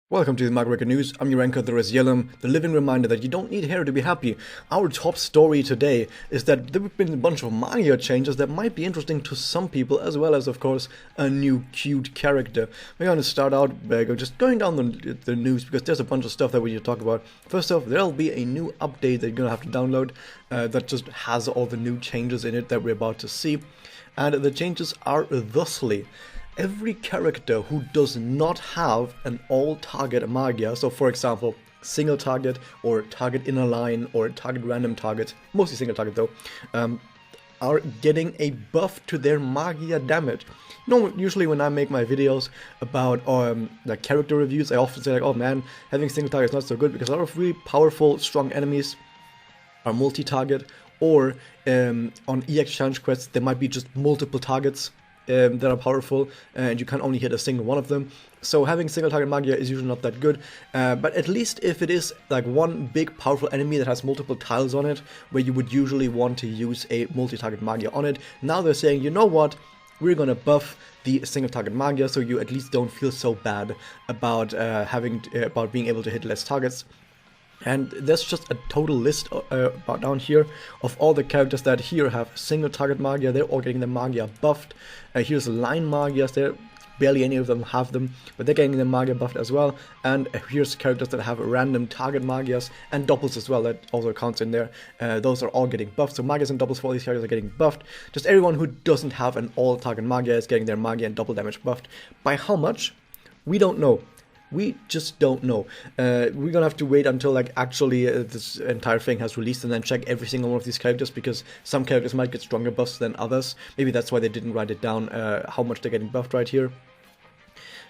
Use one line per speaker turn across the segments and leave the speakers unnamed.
Welcome to the MagiReco News. I'm your anchor, there is Yellum, the living reminder that you don't need hair to be happy. Our top story today is that there have been a bunch of Magia changes that might be interesting to some people, as well as, of course, a new cute character. We're going to start out by just going down the news, because there's a bunch of stuff that we need to talk about. First off, there'll be a new update that you're going to have to download that just has all the new changes in it that we're about to see. And the changes are thusly: every character who does not have an all-target Magia, so for example, single target, or target in a line, or target random target, mostly single target though, are getting a buff to their Magia damage. Usually when I make my videos about like character reviews, I often say like, oh man, having single target is not so good, because a lot of really powerful, strong enemies are multi-target, or on EX challenge quests there might be just multiple targets that are powerful, and you can only hit a single one of them. So having single target Magia is usually not that good, but at least if it is like one big powerful enemy that has multiple tiles on it, where you would usually want to use a multi-target Magia on it, now they're saying, you know what, we're gonna buff the single target Magia, so you at least don't feel so bad about about being able to hit less targets. And there's just a total list down here of all the characters that here have single target Magia. They're all getting the Magia buffed. Here's line Magias, there barely any of them have them, but they're getting the Magia buffed as well. And here's characters that have random target Magias and doubles as well, that also counts in there. Those are all getting buffed, so Magias and doubles for all these characters are getting buffed. Just everyone who doesn't have an all target Magia is getting their Magia and double damage buffed. By how much? We don't know. We just don't know. We're gonna have to wait until like actually this entire thing has released and then check every single one of these characters, because some characters might get stronger buffs than others. Maybe that's why they didn't write it down how much they're getting buffed right here.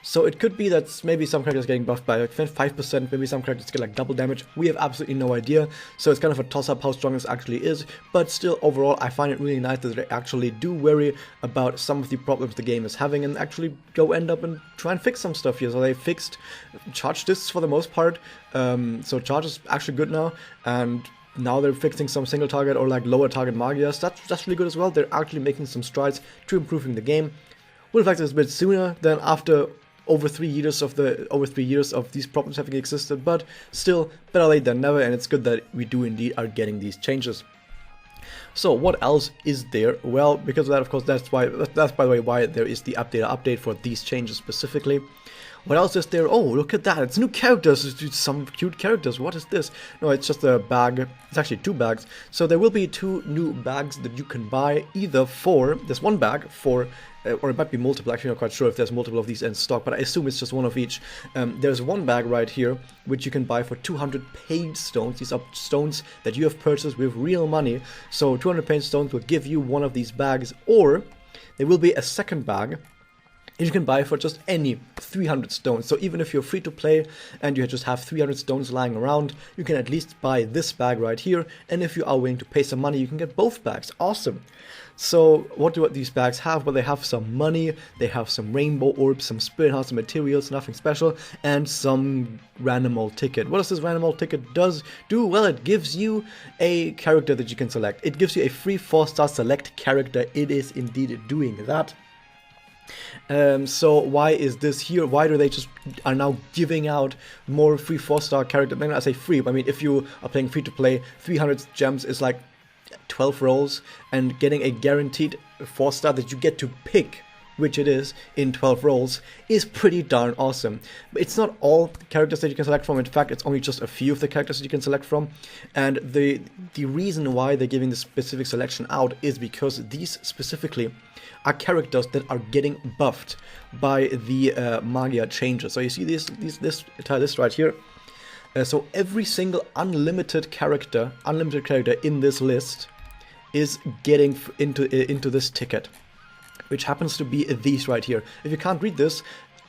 So it could be that maybe some characters getting buffed by like 5%, maybe some characters get like double damage. We have absolutely no idea, so it's kind of a toss-up how strong this actually is. But still, overall, I find it really nice that they actually do worry about some of the problems the game is having and actually go end up and try and fix some stuff here. So they fixed charge discs for the most part, so charge is actually good now, and now they're fixing some single target or like lower target Magias. That's really good as well. They're actually making some strides to improving the game. Would have liked this a bit sooner than after over 3 years of these problems having existed, but still better late than never, and it's good that we do indeed are getting these changes. So what else is there? Well, because of that, of course, that's by the way why there is the update for these changes specifically. What else is there? Oh, look at that, it's new characters, it's some cute characters. What is this? No, it's just a bag. It's actually 2 bags. So there will be 2 new bags that you can buy, either for, there's one bag for, or it might be multiple, actually not quite sure if there's multiple of these in stock, but I assume it's just one of each. There's one bag right here, which you can buy for 200 paid stones. These are stones that you have purchased with real money, so 200 paid stones will give you one of these bags, or there will be a second bag you can buy for just any 300 stones. So even if you're free to play and you just have 300 stones lying around, you can at least buy this bag right here, and if you are willing to pay some money, you can get both bags. Awesome. So what do these bags have? Well, they have some money, they have some rainbow orbs, some spirit hearts, some materials, nothing special, and some random old ticket. What does this random old ticket do? Well, it gives you a character that you can select. It gives you a free 4-star select character. It is indeed doing that. So why is this here? Why do they just are now giving out more free 4-star character? I say free, but I mean if you are playing free to play, 300 gems is like 12 rolls, and getting a guaranteed 4-star that you get to pick which it is in 12 rolls is pretty darn awesome. But it's not all characters that you can select from. In fact, it's only just a few of the characters that you can select from, and the reason why they're giving this specific selection out is because these specifically are characters that are getting buffed by the Magia changes. So you see this entire list right here. So every single unlimited character in this list is getting into this ticket, which happens to be these right here. If you can't read this,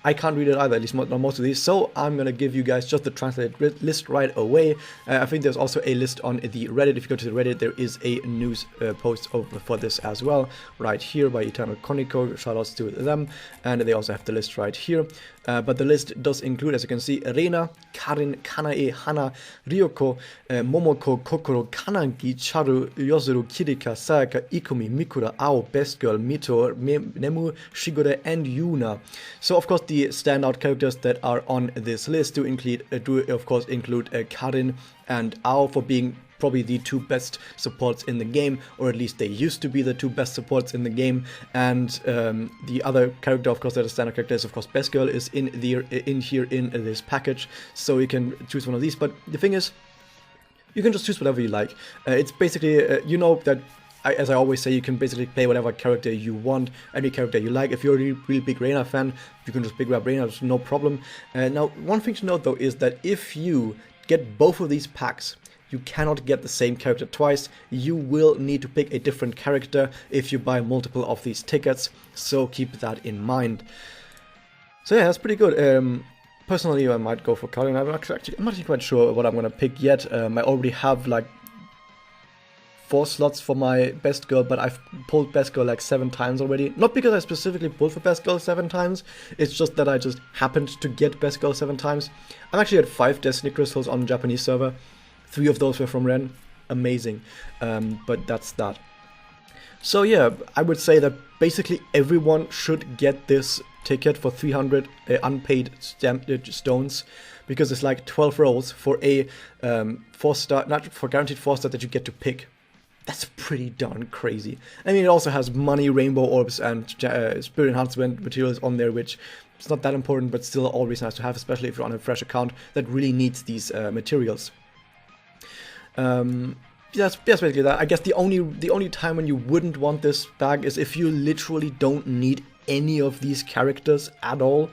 I can't read it either, at least not most of these, so I'm gonna give you guys just the translated list right away. I think there's also a list on the Reddit. If you go to the Reddit, there is a news post over for this as well, right here by Eternal Koniko. Shoutouts to them, and they also have the list right here. But the list does include, as you can see, Reina, Karin, Kanae, Hana, Ryoko, Momoko, Kokoro, Kananki, Charu, Yozuru, Kirika, Sayaka, Ikumi, Mikura, Ao, Best Girl, Mito, Nemu, Shigure, and Yuna. So of course the the standout characters that are on this list do of course include Karin and Ao for being probably the two best supports in the game, or at least they used to be the two best supports in the game. And the other character, of course, that is standard character is of course Best Girl is in here in this package, so you can choose one of these. But the thing is, you can just choose whatever you like. It's basically you know that. As I always say, you can basically play whatever character you want, any character you like. If you're a really big Reina fan, you can just pick up Reina, it's no problem. Now, one thing to note though is that if you get both of these packs, you cannot get the same character twice. You will need to pick a different character if you buy multiple of these tickets, so keep that in mind. So yeah, that's pretty good. Personally, I might go for Cuddle. I'm not quite sure what I'm gonna pick yet. I already have like 4 slots for my Best Girl, but I've pulled Best Girl like 7 times already. Not because I specifically pulled for Best Girl 7 times, it's just that I just happened to get Best Girl 7 times. I'm actually at 5 Destiny Crystals on the Japanese server. 3 of those were from Ren. Amazing. But that's that. So yeah, I would say that basically everyone should get this ticket for 300 unpaid stones, because it's like 12 rolls for a 4-star, not for guaranteed 4-star that you get to pick. That's pretty darn crazy. I mean, it also has money, rainbow orbs, and spirit enhancement materials on there, which is not that important, but still always nice to have, especially if you're on a fresh account that really needs these materials. That's basically that. I guess the only time when you wouldn't want this bag is if you literally don't need any of these characters at all.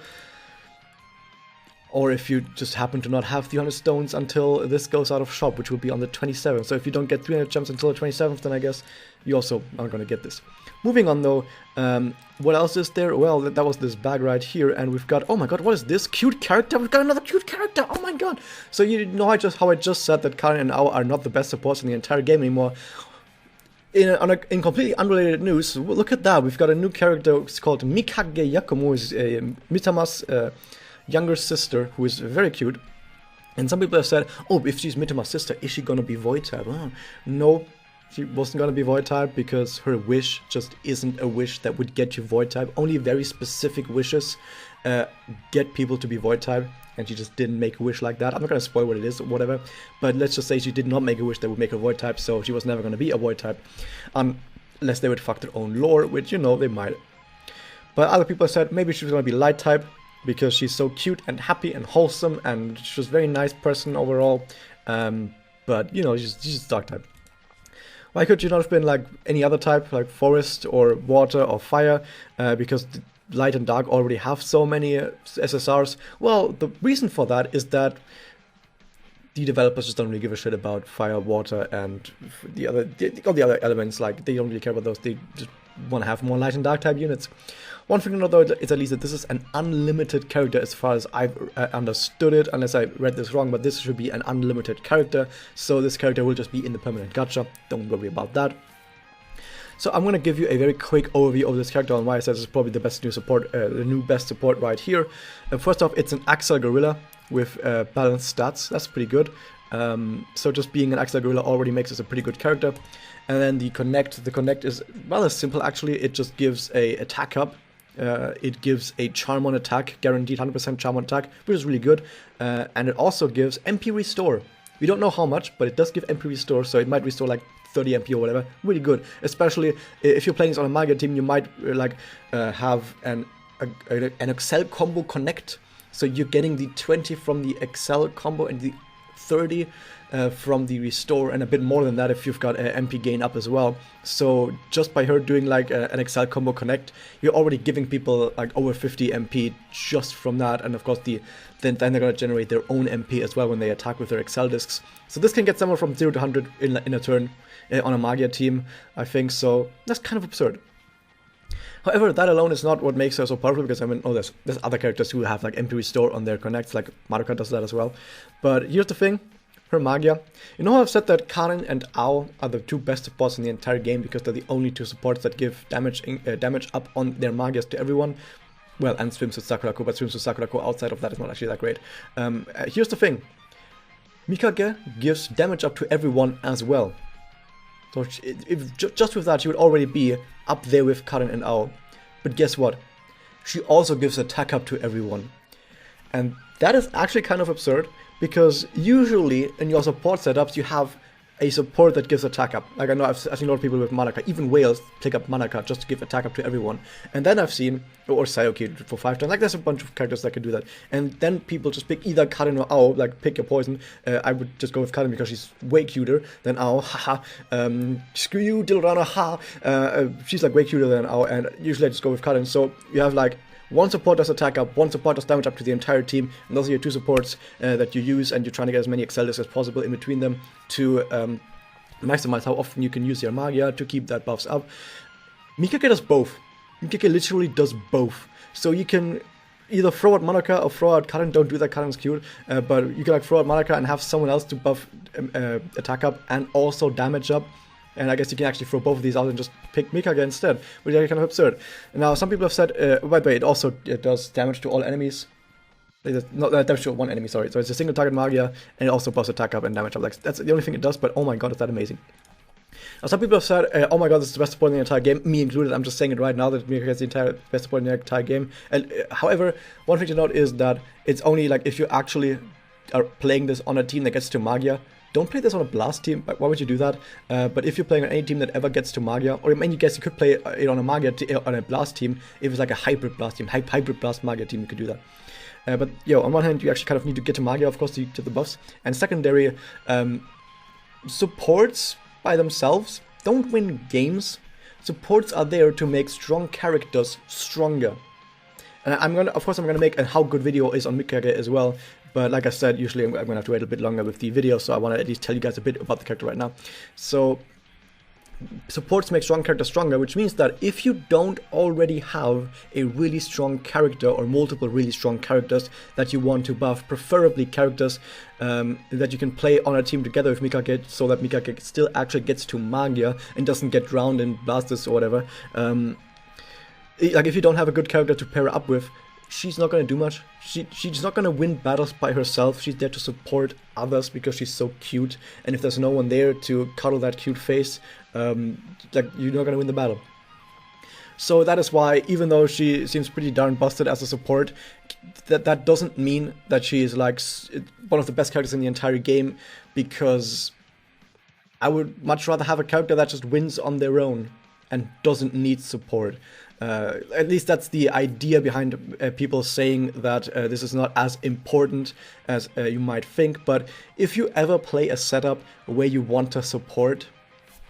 Or if you just happen to not have 300 stones until this goes out of shop, which will be on the 27th. So if you don't get 300 gems until the 27th, then I guess you also aren't going to get this. Moving on though, what else is there? Well, that was this bag right here, and we've got, oh my god, what is this? Cute character? We've got another cute character! Oh my god! So you know how I just said that Karin and Ao are not the best supports in the entire game anymore. In completely unrelated news, look at that. We've got a new character. It's called Mikage Yakumu. It's Mitama's younger sister, who is very cute. And some people have said, oh, if she's Mitama's sister, is she gonna be void type? Oh, no, she wasn't gonna be void type, because her wish just isn't a wish that would get you void type. Only very specific wishes get people to be void type, and she just didn't make a wish like that. I'm not gonna spoil what it is or whatever, but let's just say she did not make a wish that would make her void type, so she was never gonna be a void type, unless they would fuck their own lore, which, you know, they might. But other people have said maybe she was gonna be light type, because she's so cute and happy and wholesome, and she's a very nice person overall. But, you know, she's dark type. Why could you not have been like any other type, like forest or water or fire? Because light and dark already have so many SSRs. Well, the reason for that is that the developers just don't really give a shit about fire, water, and all the other elements. Like, they don't really care about those. They just want to have more light and dark type units. One thing to note though is at least that this is an unlimited character as far as I've understood it, unless I read this wrong, but this should be an unlimited character, so this character will just be in the permanent gacha, don't worry about that. So I'm going to give you a very quick overview of this character and why I said this is probably the best new support, the new best support right here. First off, it's an Axel Gorilla with balanced stats, that's pretty good. So just being an Axel Gorilla already makes us a pretty good character. And then the connect is rather simple actually, it just gives a attack up. It gives a charm on attack, guaranteed 100% charm on attack, which is really good. And it also gives MP restore. We don't know how much, but it does give MP restore, so it might restore like 30 MP or whatever. Really good, especially if you're playing this on a Magia team. You might have an Excel combo connect, so you're getting the 20 from the Excel combo and the 30 from the restore, and a bit more than that if you've got MP gain up as well. So just by her doing like an Excel combo connect, you're already giving people like over 50 MP just from that, and of course then they're going to generate their own MP as well when they attack with their Excel discs. So this can get someone from 0 to 100 in a turn on a Magia team, I think, so that's kind of absurd. However, that alone is not what makes her so powerful, because I mean, there's other characters who have like MP restore on their connects, like Maruka does that as well. But here's the thing, her Magia. You know how I've said that Karin and Ao are the two best supports in the entire game because they're the only two supports that give damage up on their Magias to everyone? Well, and Swimsuit Sakurako, but Swimsuit Sakurako outside of that is not actually that great. Here's the thing, Mikage gives damage up to everyone as well. So just with that, she would already be up there with Karin and Ao. But guess what? she also gives attack up to everyone. And that is actually kind of absurd, because usually in your support setups you have a support that gives attack up. Like I know I've seen a lot of people with Manaka, even whales pick up Manaka just to give attack up to everyone. And then I've seen, or Sayoki for 5 times, like there's a bunch of characters that can do that. And then people just pick either Karin or Ao, like pick your poison. I would just go with Karin because she's way cuter than Ao, haha. Screw you, Dilrana, ha. She's like way cuter than Ao, and usually I just go with Karin. So you have like one support does attack up, one support does damage up to the entire team, and those are your 2 supports that you use, and you're trying to get as many Excelders as possible in between them to maximize how often you can use your Magia to keep that buffs up. Mikage does both. Mikage literally does both. So you can either throw out Manaka or throw out Karin. Don't do that, Karin's cute, but you can like throw out Manaka and have someone else to buff attack up and also damage up. And I guess you can actually throw both of these out and just pick Mikage instead, which is kind of absurd. Now, some people have said, by the way, it does damage to all enemies. Not damage to one enemy, sorry. So it's a single target Magia, and it also buffs attack up and damage up. Like, that's the only thing it does, but oh my god, is that amazing. Now, some people have said, oh my god, this is the best support in the entire game, me included. I'm just saying it right now that Mikage is the best support in the entire game. And however, one thing to note is that it's only like if you actually are playing this on a team that gets to Magia. Don't play this on a Blast team. Why would you do that? But if you're playing on any team that ever gets to Magia, or I mean, you could play it on a Magia on a Blast team if it's like a hybrid Blast team, hybrid Blast Magia team, you could do that. But on one hand, you actually kind of need to get to Magia, of course, to get the buffs, and secondary, supports by themselves don't win games. Supports are there to make strong characters stronger. And I'm gonna make a how good video is on Mikage as well. But like I said, usually I'm going to have to wait a bit longer with the video, so I want to at least tell you guys a bit about the character right now. So, supports make strong characters stronger, which means that if you don't already have a really strong character or multiple really strong characters that you want to buff, preferably characters that you can play on a team together with Mikage, so that Mikage still actually gets to Magia and doesn't get drowned in Blasters or whatever. Like if you don't have a good character to pair up with, she's not going to do much. She's not going to win battles by herself. She's there to support others because she's so cute. And if there's no one there to cuddle that cute face, like you're not going to win the battle. So that is why, even though she seems pretty darn busted as a support, that doesn't mean that she is like one of the best characters in the entire game, because I would much rather have a character that just wins on their own and doesn't need support. At least that's the idea behind people saying that this is not as important as you might think. But if you ever play a setup where you want to support,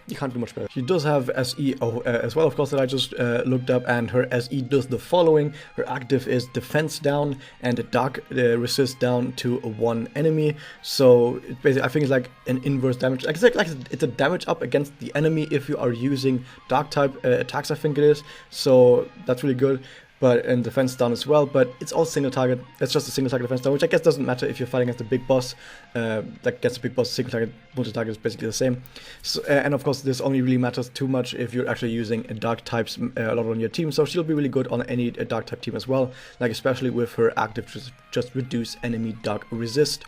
you can't do much better. She does have SE as well, of course, that I just looked up, and her SE does the following. Her active is defense down and dark resist down to 1 enemy. So basically, I think it's like an inverse damage. Like it's a damage up against the enemy if you are using dark type attacks, I think it is. So that's really good. And defense down as well, but it's all single target. It's just a single target defense down, which I guess doesn't matter if you're fighting against a big boss. Like against a big boss, single target, multi-target is basically the same. So, and of course, this only really matters too much if you're actually using dark types a lot on your team. So she'll be really good on any dark type team as well. Like especially with her active, just reduce enemy dark resist.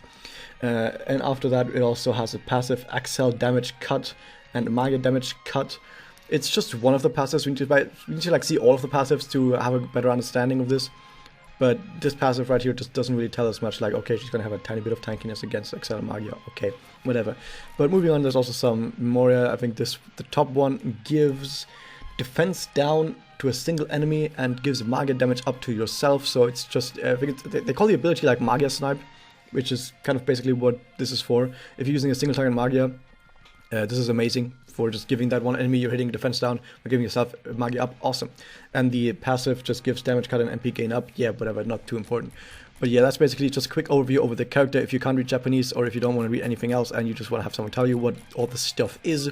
And after that, it also has a passive Excel damage cut and Magia damage cut. It's just one of the passives. We need to like see all of the passives to have a better understanding of this. But this passive right here just doesn't really tell us much. Like, okay, she's gonna have a tiny bit of tankiness against Excel Magia. Okay, whatever. But moving on, there's also some Moria. I think the top one gives defense down to a single enemy and gives Magia damage up to yourself. So it's just I think they call the ability like Magia Snipe, which is kind of basically what this is for. If you're using a single target Magia, this is amazing for just giving that one enemy you're hitting defense down or giving yourself Magia up. Awesome. And the passive just gives damage cut and MP gain up. Yeah, whatever, not too important. But yeah, that's basically just a quick overview over the character. If you can't read Japanese or if you don't want to read anything else and you just want to have someone tell you what all this stuff is.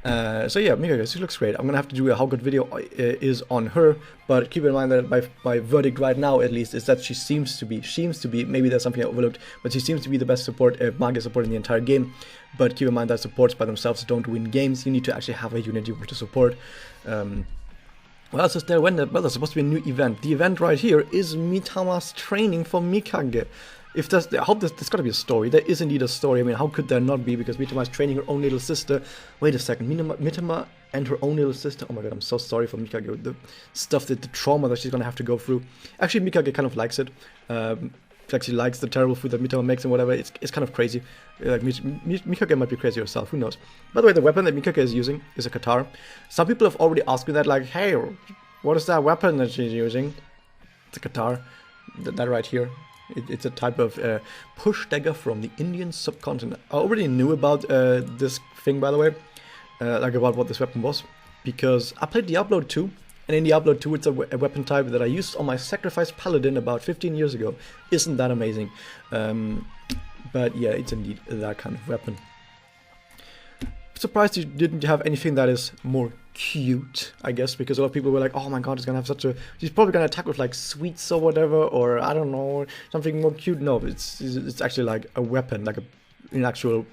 So yeah, Mikage, she looks great. I'm gonna have to do a how good video is on her, but keep in mind that my verdict right now, at least, is that she seems to be, maybe there's something I overlooked, but she seems to be the best support, Magia support in the entire game. But keep in mind that supports by themselves don't win games. You need to actually have a unit you want to support. What else is there? Well, there's supposed to be a new event. The event right here is Mitama's training for Mikage. if there's, I hope there's got to be a story. There is indeed a story. I mean, how could there not be? Because Mitama is training her own little sister. Wait a second, Mitama and her own little sister. Oh my god, I'm so sorry for Mikage. The stuff, the trauma that she's gonna have to go through. Actually, Mikage kind of likes it. She actually likes the terrible food that Mitama makes and whatever. It's kind of crazy. Like Mikage might be crazy herself. Who knows? By the way, the weapon that Mikage is using is a katana. Some people have already asked me that, like, hey, what is that weapon that she's using? It's a katana. That right here. It's a type of push dagger from the Indian subcontinent. I already knew about this thing, by the way, like about what this weapon was, because I played Diablo 2, and in Diablo 2 it's a weapon type that I used on my sacrificed paladin about 15 years ago. Isn't that amazing? But yeah, it's indeed that kind of weapon. Surprised you didn't have anything that is more cute, I guess, because a lot of people were like, oh my god, it's gonna have such a, she's probably gonna attack with like sweets or whatever, or I don't know, something more cute. No, it's actually like a weapon, like an actual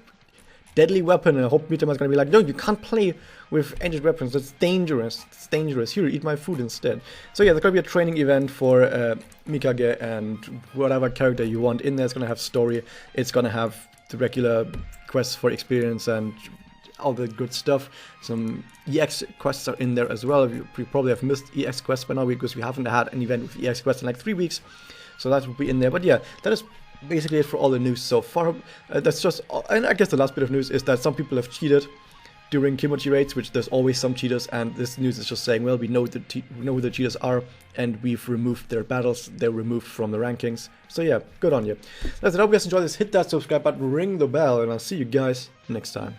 deadly weapon, and I hope Mitama is gonna be like, no, you can't play with ancient weapons, that's dangerous, it's dangerous, here, eat my food instead. So yeah, there's gonna be a training event for Mikage and whatever character you want in there. It's gonna have story, it's gonna have the regular quests for experience and all the good stuff. Some EX quests are in there as well. You probably have missed EX quests by now because we haven't had an event with EX quests in like 3 weeks, so that will be in there. But yeah, that is basically it for all the news so far. That's just, and I guess the last bit of news is that some people have cheated during Kimochi raids, which there's always some cheaters, and this news is just saying, well, we know who the cheaters are, and we've removed their battles, they're removed from the rankings. So yeah, good on you. That's it. I hope you guys enjoyed this. Hit that subscribe button, ring the bell, and I'll see you guys next time.